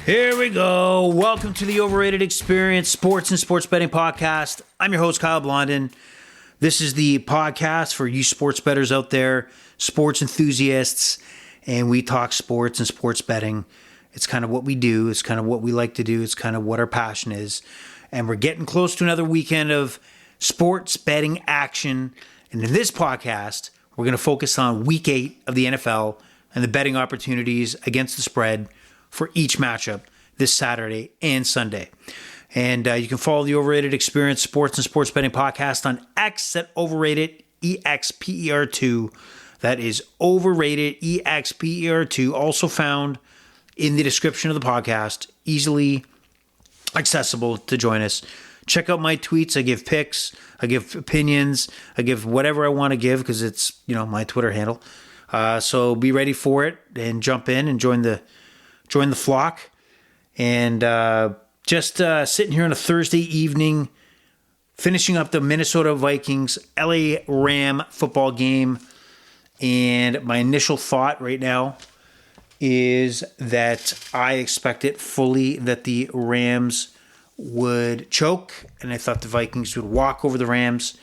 Here we go. Welcome to the Overrated Experience Sports and Sports Betting Podcast. I'm your host, Kyle Blondin. This is the podcast for you sports bettors out there, sports enthusiasts, and we talk sports and sports betting. It's kind of what we do. It's kind of what we like to do. It's kind of what our passion is. And we're getting close to another weekend of sports betting action. And in this podcast, we're going to focus on Week 8 of the NFL and the betting opportunities against the spread for each matchup this Saturday and Sunday. And you can follow the Overrated Experience Sports and Sports Betting Podcast on X at Overrated EXPER2. That is Overrated EXPER2, also found in the description of the podcast, easily accessible to join us. Check out my tweets. I give picks, I give opinions, I give whatever I want to give because it's, my Twitter handle. So be ready for it and jump in and join the flock. And just sitting here on a Thursday evening, finishing up the Minnesota Vikings LA Ram football game. And my initial thought right now is that I expect it fully that the Rams would choke, and I thought the Vikings would walk over the Rams.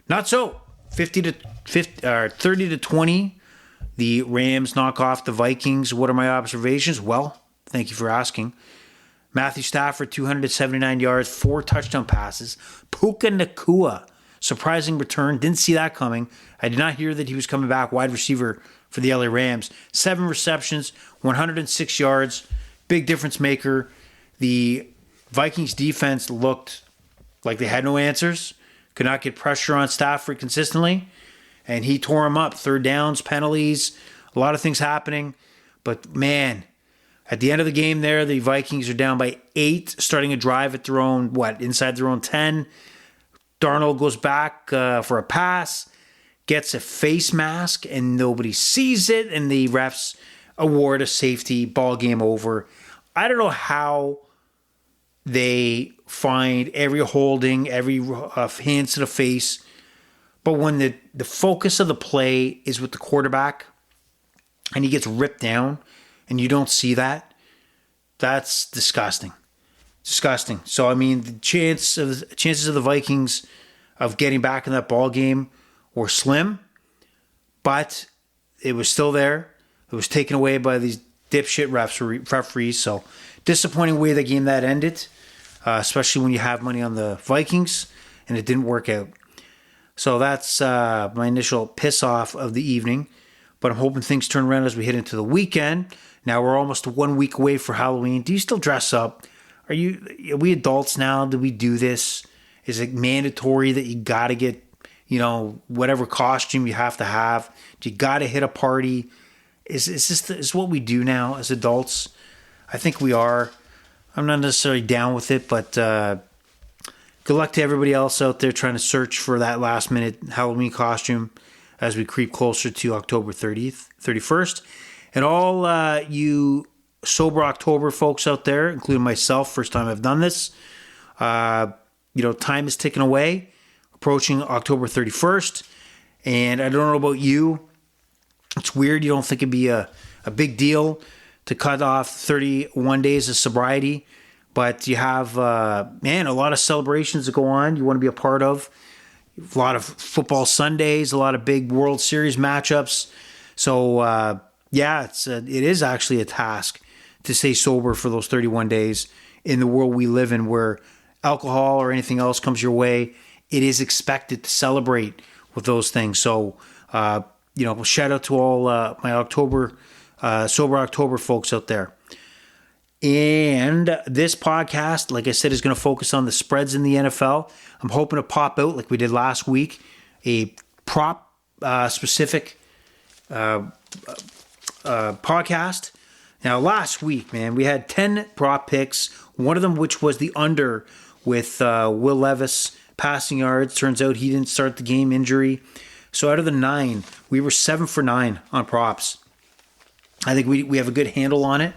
Not so. 30-20. The Rams knock off the Vikings. What are my observations? Well, thank you for asking. Matthew Stafford, 279 yards, 4 touchdown passes. Puka Nacua, surprising return. Didn't see that coming. I did not hear that he was coming back wide receiver for the LA Rams. 7 receptions, 106 yards. Big difference maker. The Vikings defense looked like they had no answers. Could not get pressure on Stafford consistently. And he tore him up. Third downs, penalties, a lot of things happening. But man, at the end of the game there, the Vikings are down by 8, starting a drive at their own, inside their own 10. Darnold goes back for a pass, gets a face mask, and nobody sees it. And the refs award a safety, ball game over. I don't know how they find every holding, every hands to the face. But when the focus of the play is with the quarterback and he gets ripped down and you don't see that, that's disgusting. Disgusting. So, the chances of the Vikings of getting back in that ball game were slim, but it was still there. It was taken away by these dipshit referees. So, disappointing way the game that ended, especially when you have money on the Vikings and it didn't work out. So that's my initial piss off of the evening. But I'm hoping things turn around as we head into the weekend. Now we're almost 1 week away for Halloween. Do you still dress up? Are we adults now? Do we do this? Is it mandatory that you got to get, whatever costume you have to have? Do you got to hit a party? Is this what we do now as adults? I think we are. I'm not necessarily down with it, but good luck to everybody else out there trying to search for that last minute Halloween costume as we creep closer to October 31st. And all you sober October folks out there, including myself, first time I've done this, time is ticking away, approaching October 31st. And I don't know about you. It's weird. You don't think it'd be a big deal to cut off 31 days of sobriety. But you have, a lot of celebrations that go on you want to be a part of. A lot of football Sundays, a lot of big World Series matchups. So, it is actually a task to stay sober for those 31 days in the world we live in where alcohol or anything else comes your way. It is expected to celebrate with those things. So, shout out to all my October, sober October folks out there. And this podcast, like I said, is going to focus on the spreads in the NFL. I'm hoping to pop out, like we did last week, a prop specific podcast. Now, last week, man, we had 10 prop picks, one of them which was the under with Will Levis passing yards. Turns out he didn't start the game, injury. So out of the 9, we were 7 for 9 on props. I think we have a good handle on it.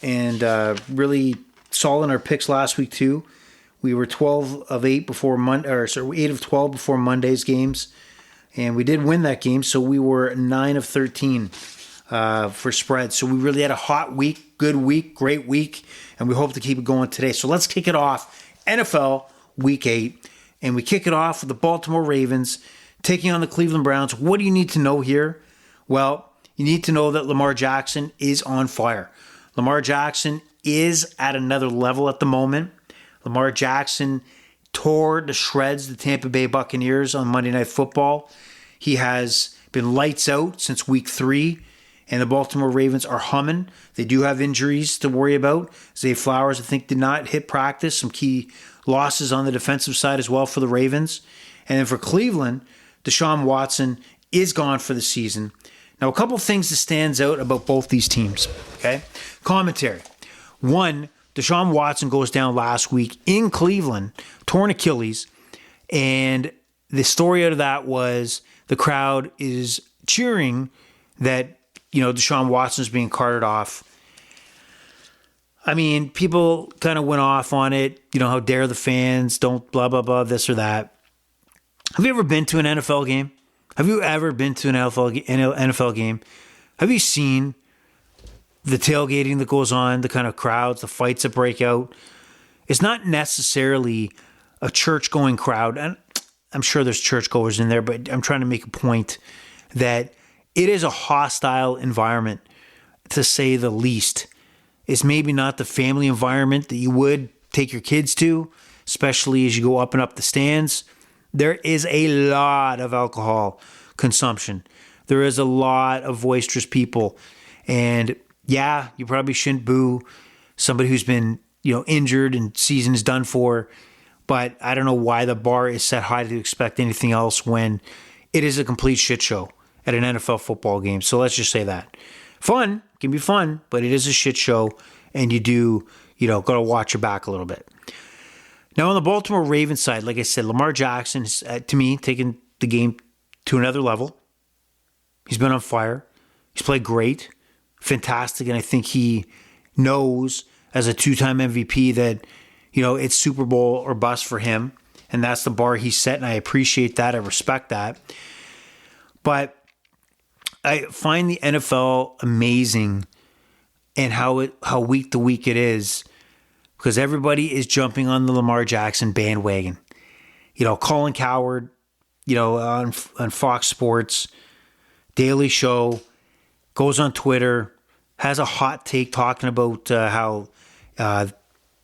And really solid in our picks last week too. We were 12 of 8 before 8 of 12 before Monday's games, and we did win that game. So we were 9 of 13 for spreads. So we really had a hot week, good week, great week, and we hope to keep it going today. So let's kick it off. NFL Week 8, and we kick it off with the Baltimore Ravens taking on the Cleveland Browns. What do you need to know here? Well, you need to know that Lamar Jackson is on fire. Lamar Jackson is at another level at the moment. Lamar Jackson tore to shreds the Tampa Bay Buccaneers on Monday Night Football. He has been lights out since week 3, and the Baltimore Ravens are humming. They do have injuries to worry about. Zay Flowers, I think, did not hit practice. Some key losses on the defensive side as well for the Ravens. And then for Cleveland, Deshaun Watson is gone for the season. Now, a couple things that stands out about both these teams, okay? Commentary. One, Deshaun Watson goes down last week in Cleveland, torn Achilles, and the story out of that was the crowd is cheering that, Deshaun Watson is being carted off. I mean, people kind of went off on it, how dare the fans, don't blah, blah, blah, this or that. Have you ever been to an NFL game? Have you ever been to an NFL game? Have you seen the tailgating that goes on, the kind of crowds, the fights that break out? It's not necessarily a church-going crowd. And I'm sure there's churchgoers in there, but I'm trying to make a point that it is a hostile environment, to say the least. It's maybe not the family environment that you would take your kids to, especially as you go up and up the stands. There is a lot of alcohol consumption. There is a lot of boisterous people. And yeah, you probably shouldn't boo somebody who's been, injured and season is done for. But I don't know why the bar is set high to expect anything else when it is a complete shit show at an NFL football game. So let's just say that. Fun, can be fun, but it is a shit show. And you do, got to watch your back a little bit. Now, on the Baltimore Ravens side, like I said, Lamar Jackson is, to me, taking the game to another level. He's been on fire. He's played great, fantastic, and I think he knows as a 2-time MVP that, it's Super Bowl or bust for him, and that's the bar he set, and I appreciate that. I respect that. But I find the NFL amazing and how week to week it is, because everybody is jumping on the Lamar Jackson bandwagon. Colin Cowherd, on Fox Sports, Daily Show, goes on Twitter, has a hot take talking about how,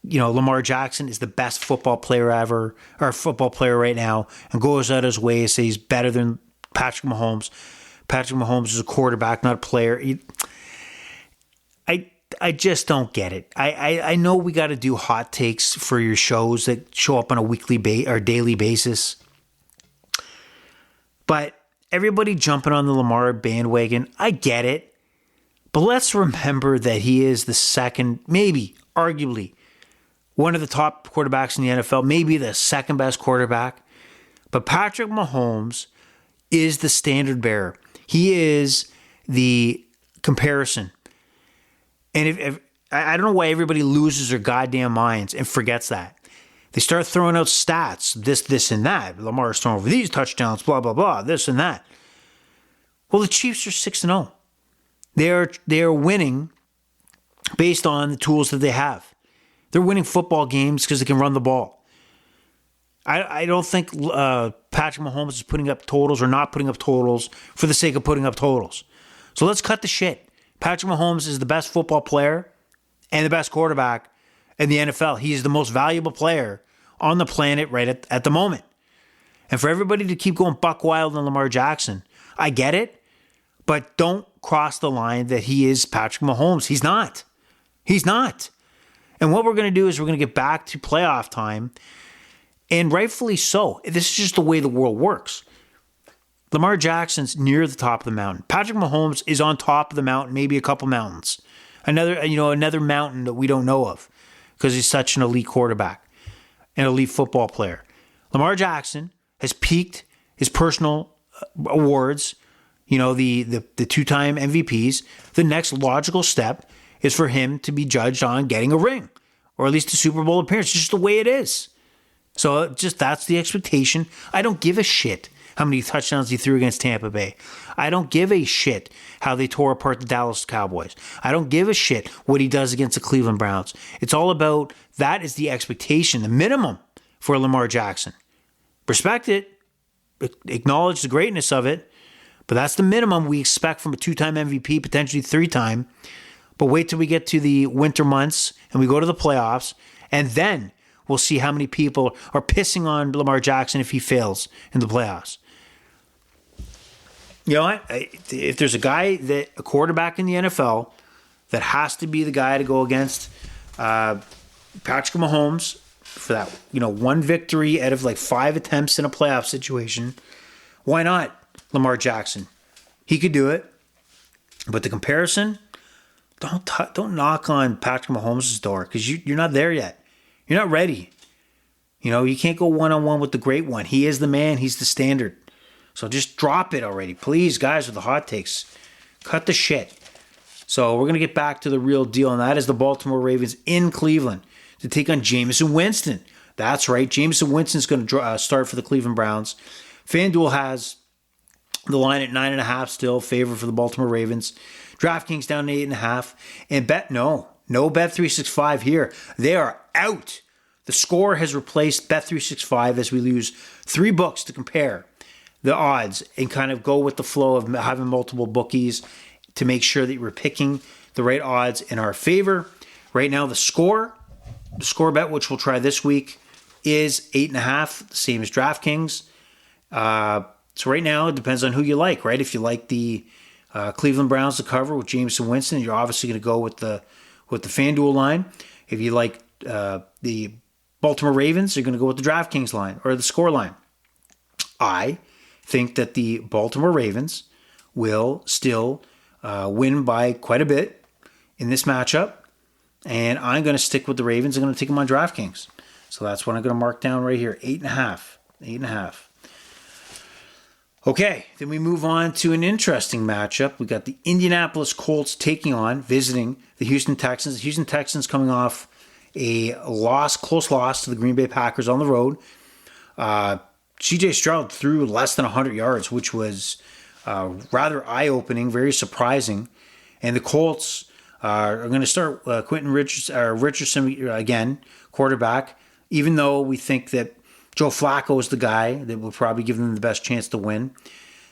Lamar Jackson is the best football player ever, or football player right now, and goes out his way to say he's better than Patrick Mahomes. Patrick Mahomes is a quarterback, not a player. I just don't get it. I know we got to do hot takes for your shows that show up on a weekly or daily basis. But everybody jumping on the Lamar bandwagon, I get it. But let's remember that he is the second, maybe, arguably, one of the top quarterbacks in the NFL, maybe the second best quarterback. But Patrick Mahomes is the standard bearer. He is the comparison. And if I don't know why everybody loses their goddamn minds and forgets that. They start throwing out stats, this, and that. Lamar's throwing over these touchdowns, blah, blah, blah, this and that. Well, the Chiefs are 6-0. They are winning based on the tools that they have. They're winning football games because they can run the ball. I don't think Patrick Mahomes is putting up totals or not putting up totals for the sake of putting up totals. So let's cut the shit. Patrick Mahomes is the best football player and the best quarterback in the NFL. He is the most valuable player on the planet right at the moment. And for everybody to keep going buck wild on Lamar Jackson, I get it, but don't cross the line that he is Patrick Mahomes. He's not. He's not. And what we're going to do is we're going to get back to playoff time, and rightfully so. This is just the way the world works. Lamar Jackson's near the top of the mountain. Patrick Mahomes is on top of the mountain, maybe a couple mountains. Another mountain that we don't know of because he's such an elite quarterback, an elite football player. Lamar Jackson has peaked his personal awards, the 2-time MVPs. The next logical step is for him to be judged on getting a ring or at least a Super Bowl appearance. It's just the way it is. So that's the expectation. I don't give a shit how many touchdowns he threw against Tampa Bay. I don't give a shit how they tore apart the Dallas Cowboys. I don't give a shit what he does against the Cleveland Browns. It's all about, that is the expectation, the minimum for Lamar Jackson. Respect it. Acknowledge the greatness of it. But that's the minimum we expect from a 2-time MVP, potentially 3-time. But wait till we get to the winter months and we go to the playoffs, and then we'll see how many people are pissing on Lamar Jackson if he fails in the playoffs. You know what? If there's a quarterback in the NFL that has to be the guy to go against Patrick Mahomes for that, one victory out of like 5 attempts in a playoff situation, why not Lamar Jackson? He could do it. But the comparison, don't knock on Patrick Mahomes' door, because you're not there yet. You're not ready. You can't go one-on-one with the great one. He is the man. He's the standard. So just drop it already. Please, guys, with the hot takes. Cut the shit. So we're going to get back to the real deal, and that is the Baltimore Ravens in Cleveland to take on Jameis Winston. That's right. Jameis Winston's going to start for the Cleveland Browns. FanDuel has the line at 9.5 still, favor for the Baltimore Ravens. DraftKings down to 8.5. And no Bet365 here. They are out. The Score has replaced Bet365 as we lose 3 books to compare the odds and kind of go with the flow of having multiple bookies to make sure that you're picking the right odds in our favor. Right now, the Score bet, which we'll try this week, is 8.5, the same as DraftKings. So right now, it depends on who you like, right? If you like the Cleveland Browns to cover with Jameis Winston, you're obviously going to go with the FanDuel line. If you like the Baltimore Ravens, you're going to go with the DraftKings line or the Score line. I think that the Baltimore Ravens will still win by quite a bit in this matchup, and I'm going to stick with the Ravens. I'm going to take them on DraftKings. So that's what I'm going to mark down right here, 8.5. 8.5. Okay, then we move on to an interesting matchup. We got the Indianapolis Colts visiting the Houston Texans. The Houston Texans coming off a close loss to the Green Bay Packers on the road. C.J. Stroud threw less than 100 yards, which was rather eye-opening, very surprising. And the Colts are going to start Quentin Richardson again, quarterback, even though we think that Joe Flacco is the guy that will probably give them the best chance to win.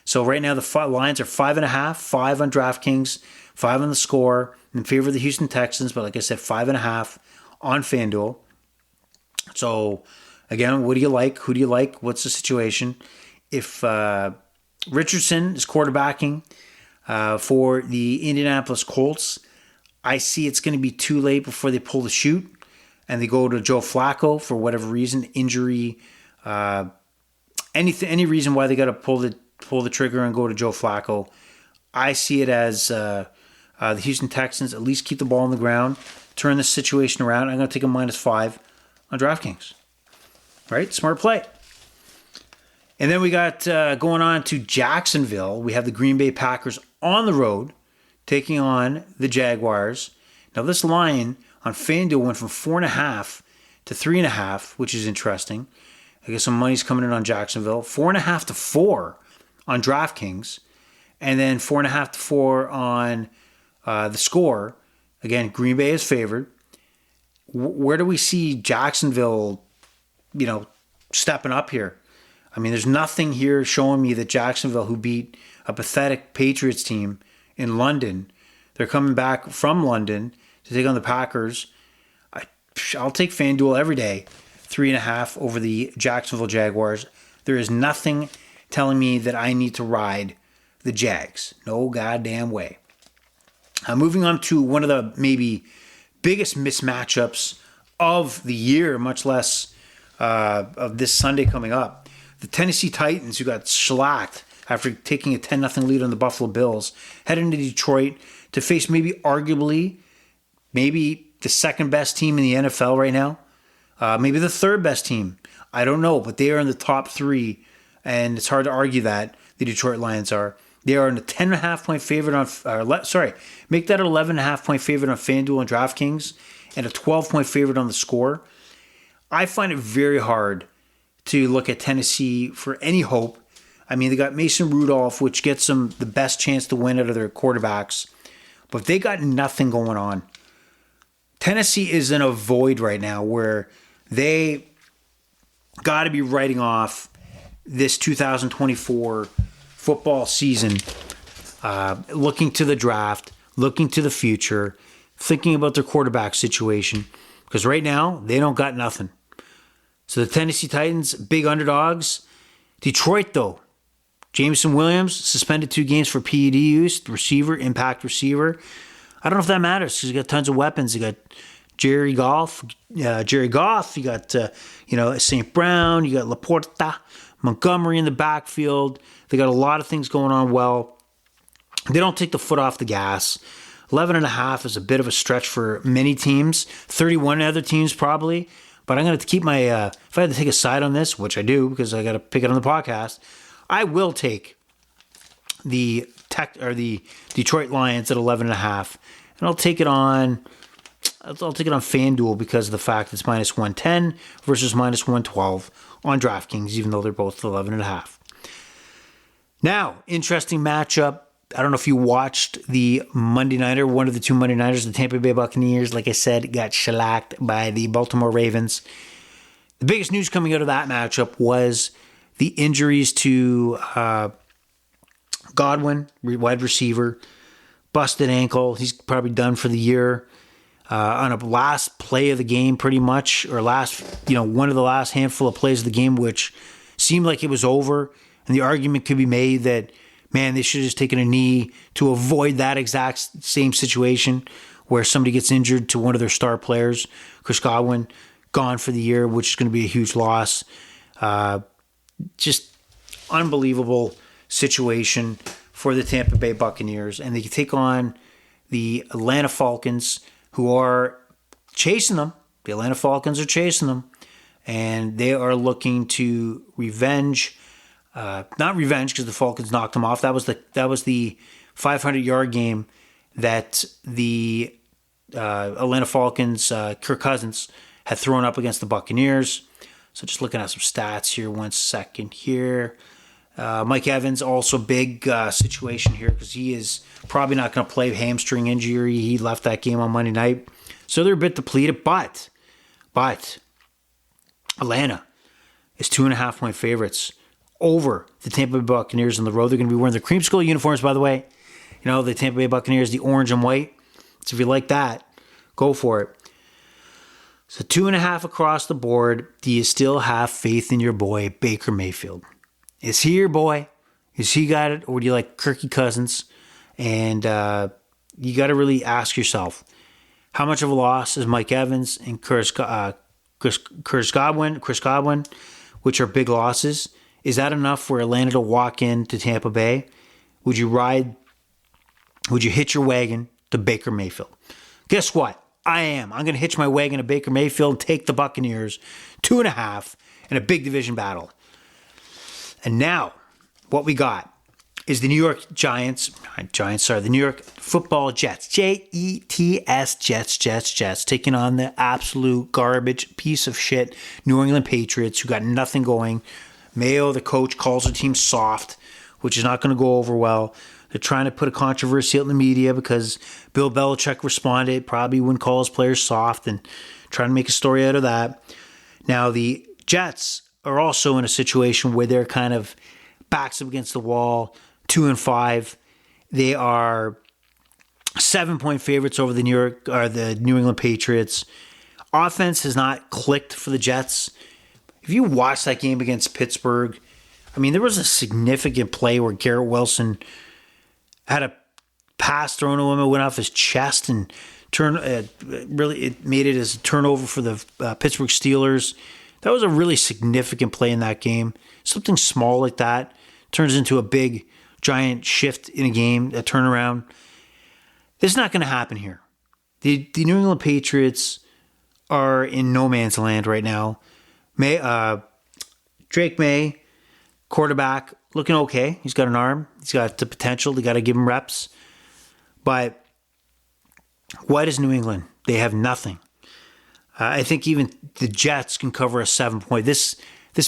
So right now the lines are 5.5, 5 on DraftKings, 5 on the Score in favor of the Houston Texans. But like I said, 5.5 on FanDuel. So again, what do you like? Who do you like? What's the situation? If Richardson is quarterbacking for the Indianapolis Colts, I see it's going to be too late before they pull the chute and they go to Joe Flacco for whatever reason, injury, any reason why they got to pull the trigger and go to Joe Flacco. I see it as the Houston Texans at least keep the ball on the ground, turn the situation around. I'm going to take a -5 on DraftKings. Right? Smart play. And then we got going on to Jacksonville. We have the Green Bay Packers on the road taking on the Jaguars. Now this line on FanDuel went from 4.5 to 3.5, which is interesting. I guess some money's coming in on Jacksonville. 4.5 to 4 on DraftKings, and then 4.5 to 4 on the Score. Again, Green Bay is favored. Where do we see Jacksonville, stepping up here? I mean, there's nothing here showing me that Jacksonville, who beat a pathetic Patriots team in London, they're coming back from London to take on the Packers. I'll take FanDuel every day. 3.5 over the Jacksonville Jaguars. There is nothing telling me that I need to ride the Jags. No goddamn way. Moving on to one of the maybe biggest mismatchups of the year, much less of this Sunday coming up. The Tennessee Titans, who got shellacked after taking a 10-0 lead on the Buffalo Bills, head into Detroit to face maybe the second best team in the NFL right now. Maybe the third best team. I don't know, but they are in the top 3, and it's hard to argue that. The Detroit Lions are. They are in a 10.5-point favorite make that an 11.5-point favorite on FanDuel and DraftKings, and a 12-point favorite on the Score. I find it very hard to look at Tennessee for any hope I mean, they got Mason Rudolph, which gets them the best chance to win out of their quarterbacks. But they got nothing going on. Tennessee is in a void right now where they got to be writing off this 2024 football season, looking to the draft, looking to the future, thinking about their quarterback situation. Because right now, they don't got nothing. So the Tennessee Titans, big underdogs. Detroit, though. Jameson Williams, suspended 2 games for PED use. Receiver, impact receiver. I don't know if that matters because you got tons of weapons. You got Jerry Goff. You got, St. Brown. You got Laporta. Montgomery in the backfield. They got a lot of things going on well. They don't take the foot off the gas. 11.5 is a bit of a stretch for many teams. 31 other teams probably. But I'm going to keep my, if I had to take a side on this, which I do because I got to pick it on the podcast, I will take the Detroit Lions at 11.5. And I'll take it on FanDuel because of the fact it's minus 110 versus minus 112 on DraftKings, even though they're both 11.5. Now, interesting matchup. I don't know if you watched the Monday Nighter, one of the 2 Monday Nighters, the Tampa Bay Buccaneers, like I said, got shellacked by the Baltimore Ravens. The biggest news coming out of that matchup was the injuries to Godwin, wide receiver, busted ankle. He's probably done for the year. On a last play of the game, pretty much, or one of the last handful of plays of the game, which seemed like it was over. And the argument could be made that, man, they should have just taken a knee to avoid that exact same situation where somebody gets injured to one of their star players. Chris Godwin, gone for the year, which is going to be a huge loss. Just unbelievable situation for the Tampa Bay Buccaneers. And they take on the Atlanta Falcons, who are chasing them. The Atlanta Falcons are chasing them. And they are looking to revenge. Not revenge because the Falcons knocked them off. That was the 500-yard game that the Atlanta Falcons, Kirk Cousins, had thrown up against the Buccaneers. So just looking at some stats here, 1 second here. Mike Evans, also big situation here because he is probably not going to play, hamstring injury. He left that game on Monday night. So they're a bit depleted, but Atlanta is 2.5-point favorites over the Tampa Bay Buccaneers on the road. They're going to be wearing their creamsicle uniforms, by the way. You know, the Tampa Bay Buccaneers, the orange and white. So if you like that, go for it. So 2.5 across the board. Do you still have faith in your boy, Baker Mayfield? Is he your boy? Is he got it? Or do you like Kirky Cousins? And you got to really ask yourself, how much of a loss is Mike Evans and Chris Godwin, which are big losses? Is that enough for Atlanta to walk into Tampa Bay? Would you hitch your wagon to Baker Mayfield? Guess what? I am. I'm going to hitch my wagon to Baker Mayfield and take the Buccaneers 2.5 in a big division battle. And now, what we got is the New York the New York Football Jets, Jets, Jets, taking on the absolute garbage piece of shit New England Patriots, who got nothing going. Mayo, the coach, calls the team soft, which is not going to go over well. They're trying to put a controversy out in the media because Bill Belichick responded, probably wouldn't call his players soft, and trying to make a story out of that. Now, the Jets are also in a situation where they're kind of backs up against the wall, 2-5. They are 7-point favorites over the New England Patriots. Offense has not clicked for the Jets. If you watch that game against Pittsburgh, I mean, there was a significant play where Garrett Wilson had a pass thrown to him, it went off his chest and it made it as a turnover for the Pittsburgh Steelers. That was a really significant play in that game. Something small like that turns into a big, giant shift in a game, a turnaround. This is not going to happen here. The New England Patriots are in no man's land right now. Drake May, quarterback, looking okay. He's got an arm. He's got the potential. They got to give him reps. But what is New England? They have nothing. I think even the Jets can cover a 7-point. This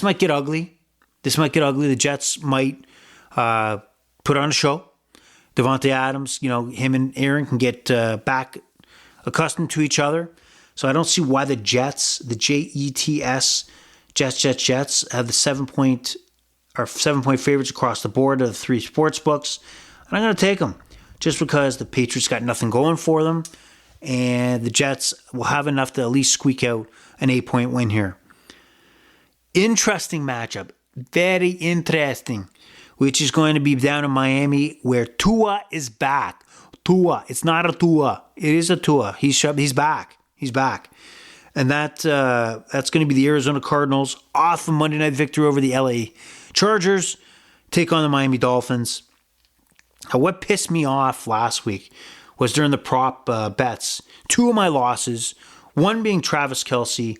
might get ugly. The Jets might put on a show. Devontae Adams, him and Aaron can get back accustomed to each other. So I don't see why the Jets, the Jets, Jets have the 7-point favorites across the board of the 3 sports books. And I'm going to take them just because the Patriots got nothing going for them. And the Jets will have enough to at least squeak out an 8-point win here. Interesting matchup. Very interesting. Which is going to be down in Miami where Tua is back. Tua. It's not a Tua. It is a Tua. He's back. He's back. And that's going to be the Arizona Cardinals off a Monday night victory over the LA Chargers. Take on the Miami Dolphins. Now, what pissed me off last week was during the prop bets. 2 of my losses, one being Travis Kelce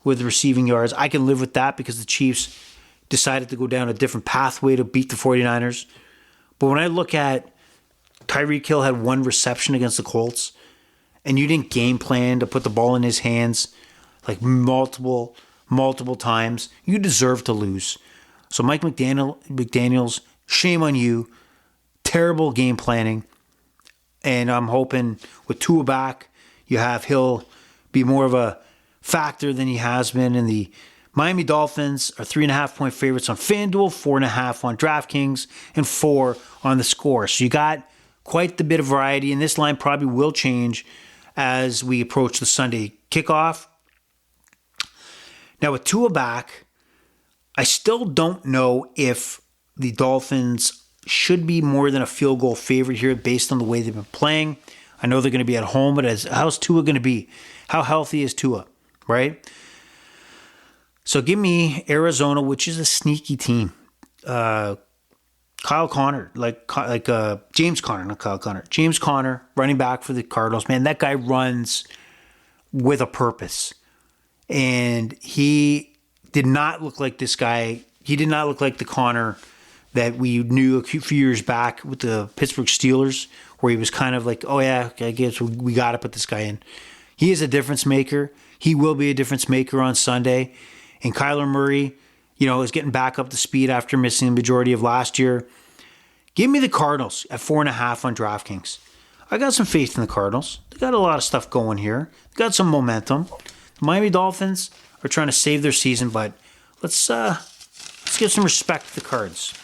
with receiving yards. I can live with that because the Chiefs decided to go down a different pathway to beat the 49ers. But when I look at Tyreek Hill had 1 reception against the Colts, and you didn't game plan to put the ball in his hands like multiple times, you deserve to lose. So Mike McDaniels, shame on you. Terrible game planning. And I'm hoping with Tua back, you have Hill be more of a factor than he has been. And the Miami Dolphins are 3.5-point favorites on FanDuel, 4.5 on DraftKings, and 4 on the score. So you got quite the bit of variety, and this line probably will change as we approach the Sunday kickoff. Now with Tua back, I still don't know if the Dolphins should be more than a field goal favorite here based on the way they've been playing. I know they're going to be at home, but how's Tua going to be? How healthy is Tua, right? So give me Arizona, which is a sneaky team. Kyle Conner, James Conner, not Kyle Conner. James Conner, running back for the Cardinals. Man, that guy runs with a purpose. And he did not look like this guy. He did not look like the Conner that we knew a few years back with the Pittsburgh Steelers, where he was kind of like, oh yeah, I guess we got to put this guy in. He is a difference maker. He will be a difference maker on Sunday. And Kyler Murray, is getting back up to speed after missing the majority of last year. Give me the Cardinals at 4.5 on DraftKings. I got some faith in the Cardinals. They got a lot of stuff going here. They got some momentum. The Miami Dolphins are trying to save their season, but let's give some respect to the Cards.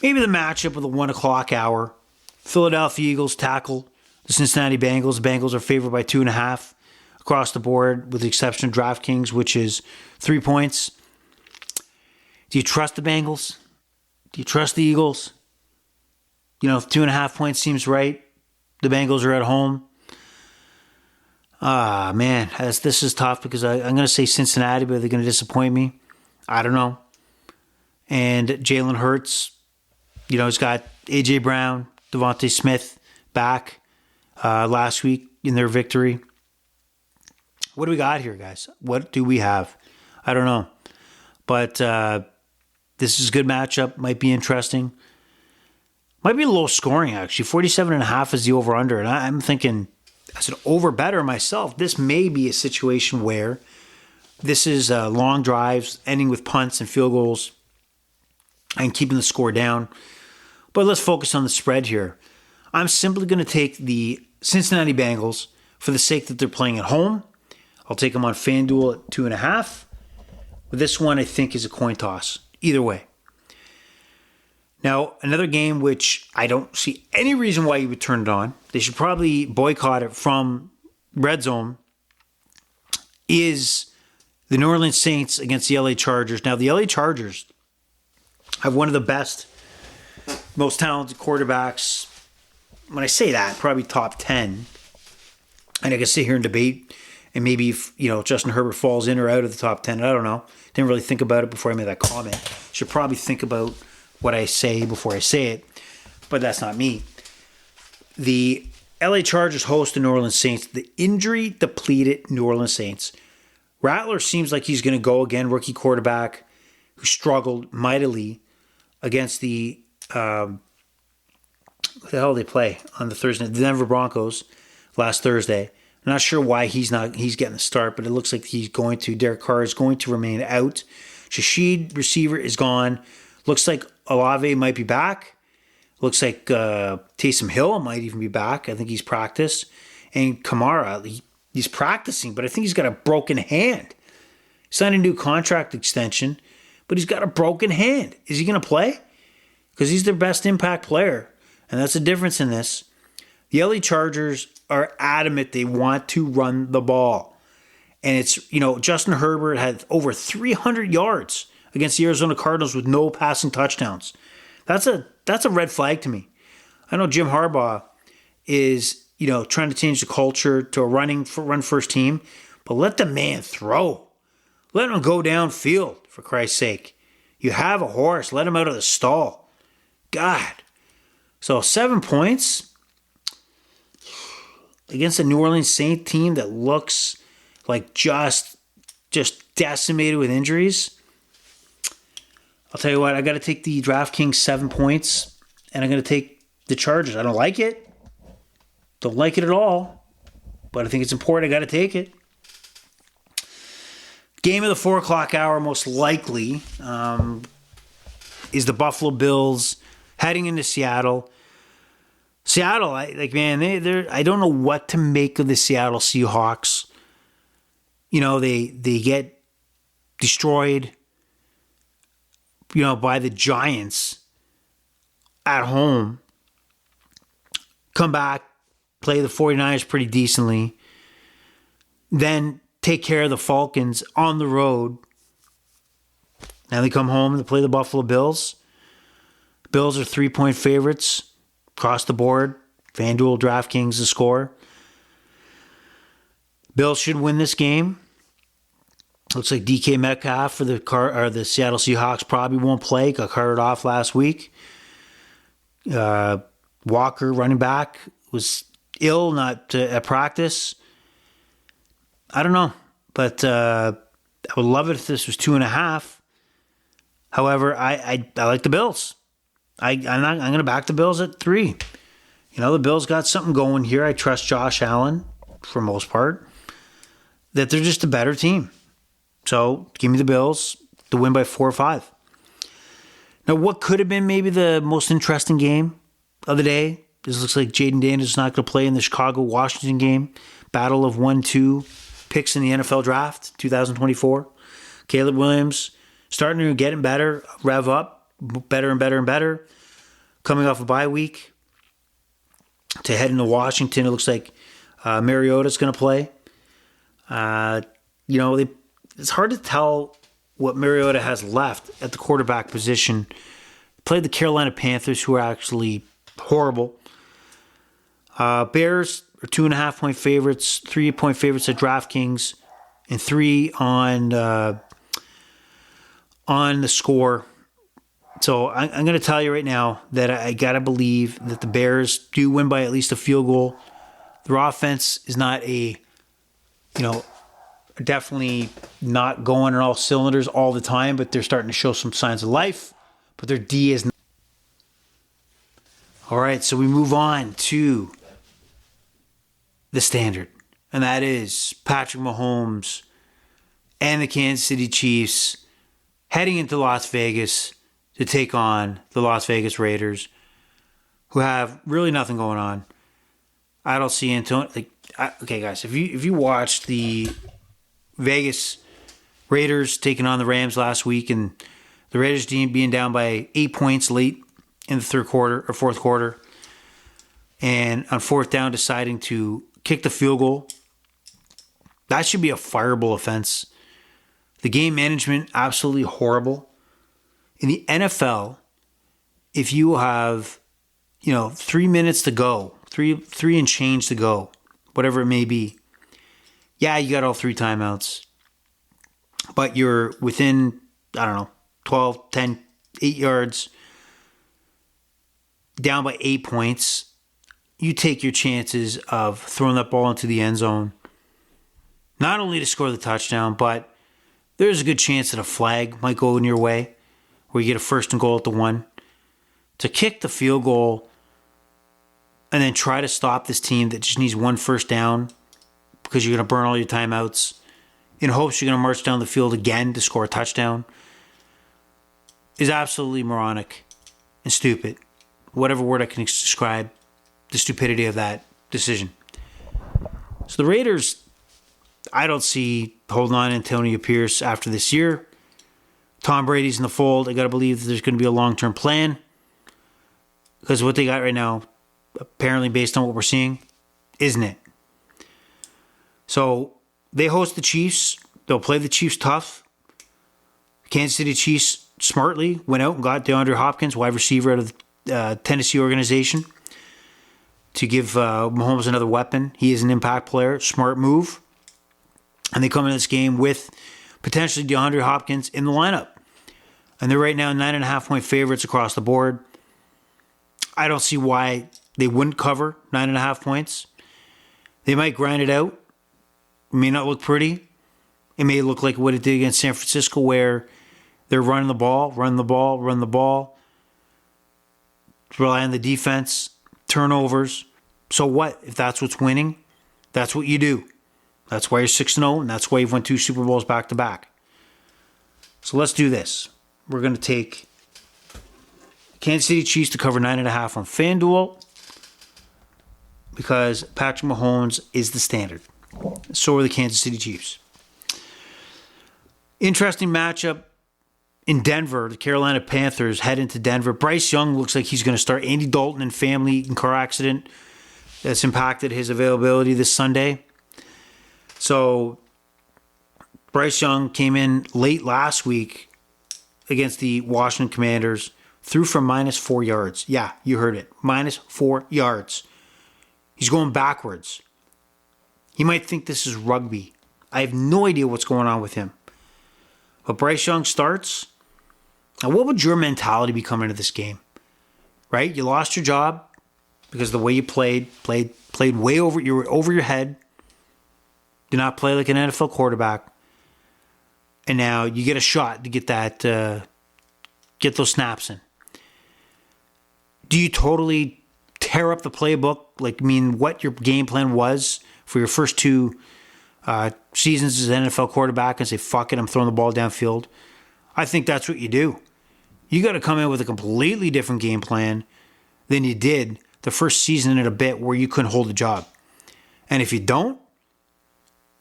Maybe the matchup of the 1 o'clock hour. Philadelphia Eagles tackle the Cincinnati Bengals. The Bengals are favored by 2.5 across the board, with the exception of DraftKings, which is 3 points. Do you trust the Bengals? Do you trust the Eagles? 2.5 points seems right. The Bengals are at home. Man, this is tough because I'm going to say Cincinnati, but they're going to disappoint me. I don't know. And Jalen Hurts, he's got A.J. Brown, Devontae Smith back last week in their victory. What do we got here, guys? What do we have? I don't know. But this is a good matchup. Might be interesting. Might be a low scoring, actually. 47.5 is the over-under. And I'm thinking, as an over-better myself, this may be a situation where this is long drives, ending with punts and field goals, and keeping the score down. But let's focus on the spread here. I'm simply going to take the Cincinnati Bengals for the sake that they're playing at home. I'll take them on FanDuel at 2.5. But this one, I think, is a coin toss. Either way. Now, another game which I don't see any reason why you would turn it on. They should probably boycott it from Red Zone. Is the New Orleans Saints against the LA Chargers. Now, the LA Chargers have one of the best, most talented quarterbacks. When I say that, probably top 10. And I can sit here and debate. And maybe if, Justin Herbert falls in or out of the top 10. I don't know. Didn't really think about it before I made that comment. Should probably think about what I say before I say it. But that's not me. The LA Chargers host the New Orleans Saints. The injury-depleted New Orleans Saints. Rattler seems like he's going to go again. Rookie quarterback who struggled mightily against the... what the hell did they play on the Thursday night? The Denver Broncos last Thursday. I'm not sure why he's getting the start, but it looks like he's going to. Derek Carr is going to remain out. Rashid, receiver, is gone. Looks like Olave might be back. Looks like Taysom Hill might even be back. I think he's practiced. And Kamara, he's practicing, but I think he's got a broken hand. He signed a new contract extension, but he's got a broken hand. Is he going to play? Because he's their best impact player. And that's the difference in this. The LA Chargers are adamant they want to run the ball. And it's, Justin Herbert had over 300 yards against the Arizona Cardinals with no passing touchdowns. That's a red flag to me. I know Jim Harbaugh is, trying to change the culture to a run first team, but let the man throw. Let him go downfield, for Christ's sake. You have a horse. Let him out of the stall. God. So 7 points against a New Orleans Saints team that looks like just decimated with injuries. I'll tell you what, I got to take the DraftKings 7 points, and I'm going to take the Chargers. I don't like it. Don't like it at all, but I think it's important. I got to take it. Game of the 4 o'clock hour, most likely, is the Buffalo Bills heading into Seattle. Seattle, I don't know what to make of the Seattle Seahawks. They get destroyed, by the Giants at home. Come back, play the 49ers pretty decently. Then take care of the Falcons on the road. Now they come home to play the Buffalo Bills. Bills are 3-point favorites across the board. FanDuel, DraftKings, the score. Bills should win this game. Looks like DK Metcalf for the Seattle Seahawks probably won't play. Got carted off last week. Walker, running back, was ill, not at practice. I don't know, but I would love it if this was 2.5. However, I like the Bills. I'm going to back the Bills at 3. The Bills got something going here. I trust Josh Allen for most part. That they're just a better team. So give me the Bills to win by 4 or 5. Now, what could have been maybe the most interesting game of the day? This looks like Jaden Daniels is not going to play in the Chicago-Washington game. Battle of 1-2 picks in the NFL Draft 2024. Caleb Williams starting to get better, rev up, better and better and better. Coming off a bye week to head into Washington. It looks like Mariota's going to play. It's hard to tell what Mariota has left at the quarterback position. Played the Carolina Panthers, who are actually horrible. Bears are 2.5-point favorites, 3-point favorites at DraftKings, and 3 on the score. So I'm going to tell you right now that I got to believe that the Bears do win by at least a field goal. Their offense is not definitely not going on all cylinders all the time, but they're starting to show some signs of life. But their D is not. All right, so we move on to the standard, and that is Patrick Mahomes and the Kansas City Chiefs heading into Las Vegas to take on the Las Vegas Raiders, who have really nothing going on. I don't see Antonio. Okay, guys, if you watched the Vegas Raiders taking on the Rams last week, and the Raiders team being down by 8 points late in the fourth quarter, and on 4th down deciding to kick the field goal, that should be a fireable offense. The game management, absolutely horrible. In the NFL, if you have, 3 minutes to go, three and change to go, whatever it may be, yeah, you got all 3 timeouts, but you're within, 12, 10, 8 yards, down by 8 points. You take your chances of throwing that ball into the end zone, not only to score the touchdown, but there's a good chance that a flag might go in your way, where you get a 1st and goal at the 1. To kick the field goal and then try to stop this team that just needs 1 first down because you're going to burn all your timeouts in hopes you're going to march down the field again to score a touchdown. is absolutely moronic and stupid. Whatever word I can describe the stupidity of that decision. So the Raiders, I don't see holding on to Antonio Pierce after this year. Tom Brady's in the fold. I got to believe that there's going to be a long-term plan. Because what they got right now, apparently based on what we're seeing, isn't it? So they host the Chiefs. They'll play the Chiefs tough. Kansas City Chiefs smartly went out and got DeAndre Hopkins, wide receiver out of the Tennessee organization, to give Mahomes another weapon. He is an impact player. Smart move. And they come into this game with potentially DeAndre Hopkins in the lineup. And they're right now 9.5-point favorites across the board. I don't see why they wouldn't cover 9.5 points. They might grind it out. It may not look pretty. It may look like what it did against San Francisco, where they're running the ball, rely on the defense, turnovers. So what? If that's what's winning, that's what you do. That's why you're 6-0, and that's why you've won 2 Super Bowls back-to-back. So let's do this. We're going to take Kansas City Chiefs to cover 9.5 on FanDuel, because Patrick Mahomes is the standard. So are the Kansas City Chiefs. Interesting matchup in Denver. The Carolina Panthers head into Denver. Bryce Young looks like he's going to start. Andy Dalton and family in car accident that's impacted his availability this Sunday. So Bryce Young came in late last week against the Washington Commanders, threw for -4 yards. Yeah, you heard it. -4 yards. He's going backwards. You might think this is rugby. I have no idea what's going on with him. But Bryce Young starts. Now, what would your mentality be coming into this game? Right? You lost your job because the way you played way over. You were over your head. Did not play like an NFL quarterback. And now you get a shot to get that, get those snaps in. Do you totally tear up the playbook? Like, what your game plan was for your first 2 seasons as an NFL quarterback and say, fuck it, I'm throwing the ball downfield? I think that's what you do. You got to come in with a completely different game plan than you did the first season and a bit where you couldn't hold a job. And if you don't,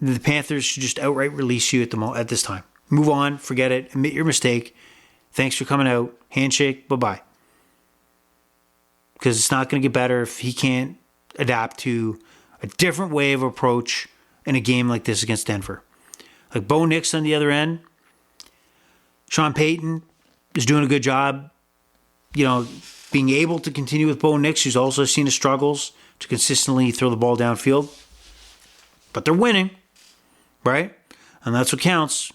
the Panthers should just outright release you at this time. Move on, forget it, admit your mistake. Thanks for coming out. Handshake, bye-bye. Because it's not going to get better if he can't adapt to a different way of approach in a game like this against Denver. Like Bo Nix on the other end, Sean Payton is doing a good job, being able to continue with Bo Nix, who's also seen his struggles to consistently throw the ball downfield. But they're winning, right? And that's what counts.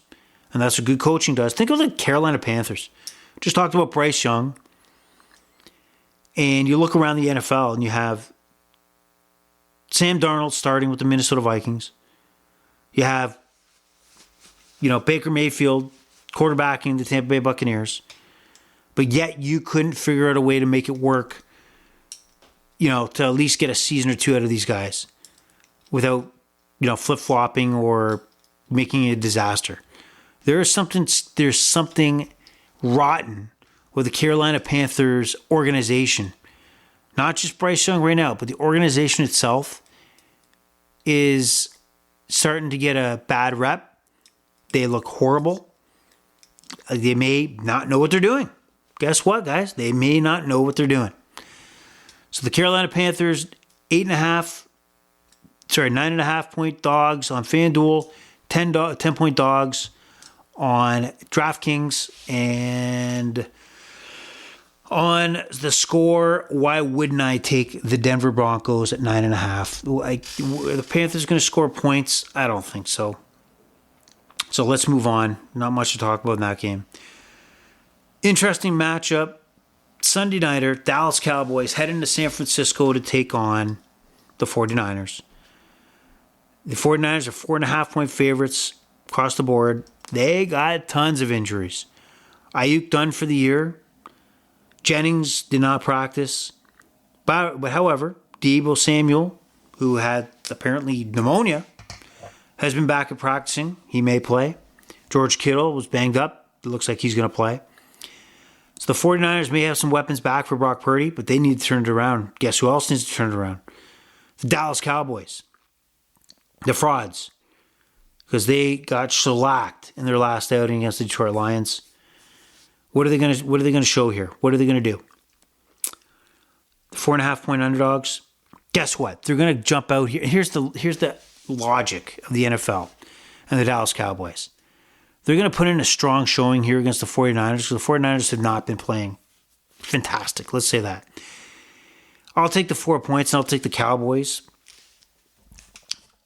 And that's what good coaching does. Think of the Carolina Panthers. Just talked about Bryce Young. And you look around the NFL and you have Sam Darnold starting with the Minnesota Vikings. You have, Baker Mayfield quarterbacking the Tampa Bay Buccaneers. But yet you couldn't figure out a way to make it work, to at least get a season or 2 out of these guys without, flip-flopping or making it a disaster. There's something rotten with the Carolina Panthers organization. Not just Bryce Young right now, but the organization itself is starting to get a bad rep. They look horrible. They may not know what they're doing. Guess what, guys? They may not know what they're doing. So the Carolina Panthers, 9.5-point dogs on FanDuel, 10-point dogs on DraftKings, and on the score, why wouldn't I take the Denver Broncos at 9.5? The Panthers going to score points? I don't think so. So let's move on. Not much to talk about in that game. Interesting matchup. Sunday nighter, Dallas Cowboys head into San Francisco to take on the 49ers. The 49ers are 4.5-point favorites across the board. They got tons of injuries. Ayuk done for the year. Jennings did not practice. But however, Deebo Samuel, who had apparently pneumonia, has been back at practicing. He may play. George Kittle was banged up. It looks like he's going to play. So the 49ers may have some weapons back for Brock Purdy, but they need to turn it around. Guess who else needs to turn it around? The Dallas Cowboys. The frauds. Because they got shellacked in their last outing against the Detroit Lions. What are they going to show here? What are they going to do? The 4.5-point underdogs. Guess what? They're going to jump out here. Here's the logic of the NFL and the Dallas Cowboys. They're going to put in a strong showing here against the 49ers because the 49ers have not been playing fantastic. Let's say that. I'll take the 4 points and I'll take the Cowboys.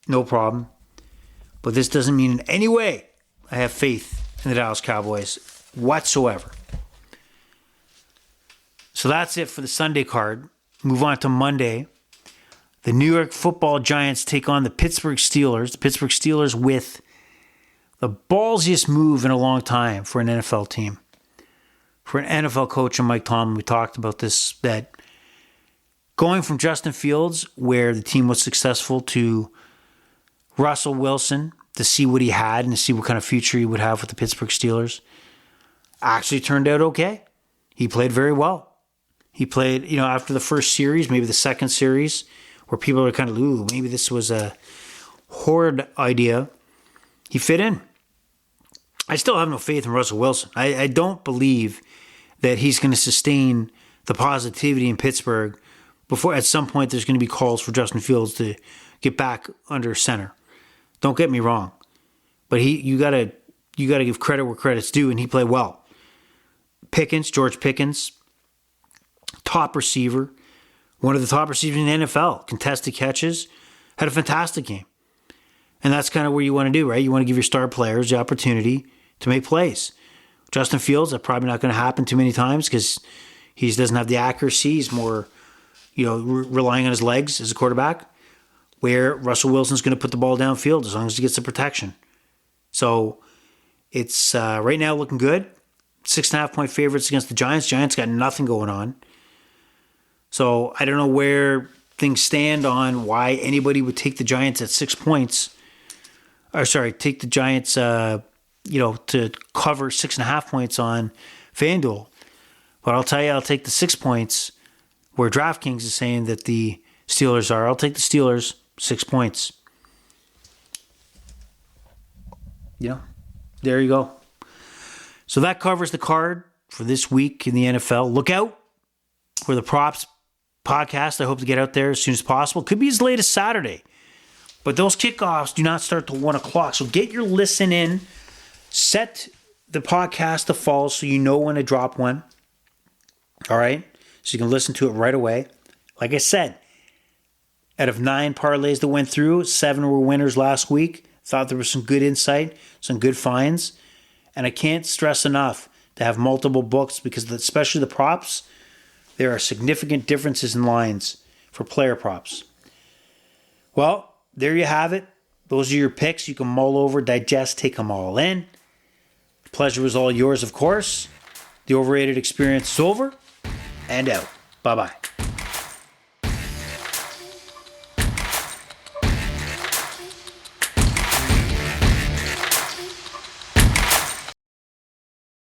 No problem. But this doesn't mean in any way I have faith in the Dallas Cowboys whatsoever. So that's it for the Sunday card. Move on to Monday. The New York Football Giants take on the Pittsburgh Steelers. The Pittsburgh Steelers with the ballsiest move in a long time for an NFL team. For an NFL coach and Mike Tomlin, we talked about this, that going from Justin Fields, where the team was successful, to Russell Wilson, to see what he had and to see what kind of future he would have with the Pittsburgh Steelers, actually turned out okay. He played very well. He played, after the first series, maybe the second series, where people are kind of, ooh, maybe this was a horrid idea. He fit in. I still have no faith in Russell Wilson. I don't believe that he's going to sustain the positivity in Pittsburgh before at some point there's going to be calls for Justin Fields to get back under center. Don't get me wrong. But you gotta give credit where credit's due, and he played well. George Pickens, top receiver, one of the top receivers in the NFL, contested catches, had a fantastic game. And that's kind of where you want to do, right? You want to give your star players the opportunity to make plays. Justin Fields, that's probably not going to happen too many times because he doesn't have the accuracy. He's more, relying on his legs as a quarterback, where Russell Wilson's going to put the ball downfield as long as he gets the protection. So it's right now looking good. 6.5-point favorites against the Giants. Giants got nothing going on. So I don't know where things stand on why anybody would take the Giants at 6 points. Take the Giants, to cover 6.5 points on FanDuel. But I'll tell you, I'll take the 6 points where DraftKings is saying that the Steelers are. I'll take the Steelers 6 points. There you go. So that covers the card for this week in the NFL. Look out for the props podcast. I hope to get out there as soon as possible. Could be as late as Saturday. But those kickoffs do not start till 1 o'clock. So get your listen in. Set the podcast to fall so you know when to drop one. All right? So you can listen to it right away. Like I said, out of 9 parlays that went through, 7 were winners last week. Thought there was some good insight, some good finds. And I can't stress enough to have multiple books because especially the props, there are significant differences in lines for player props. Well, there you have it. Those are your picks. You can mull over, digest, take them all in. The pleasure was all yours, of course. The overrated experience is over and out. Bye-bye.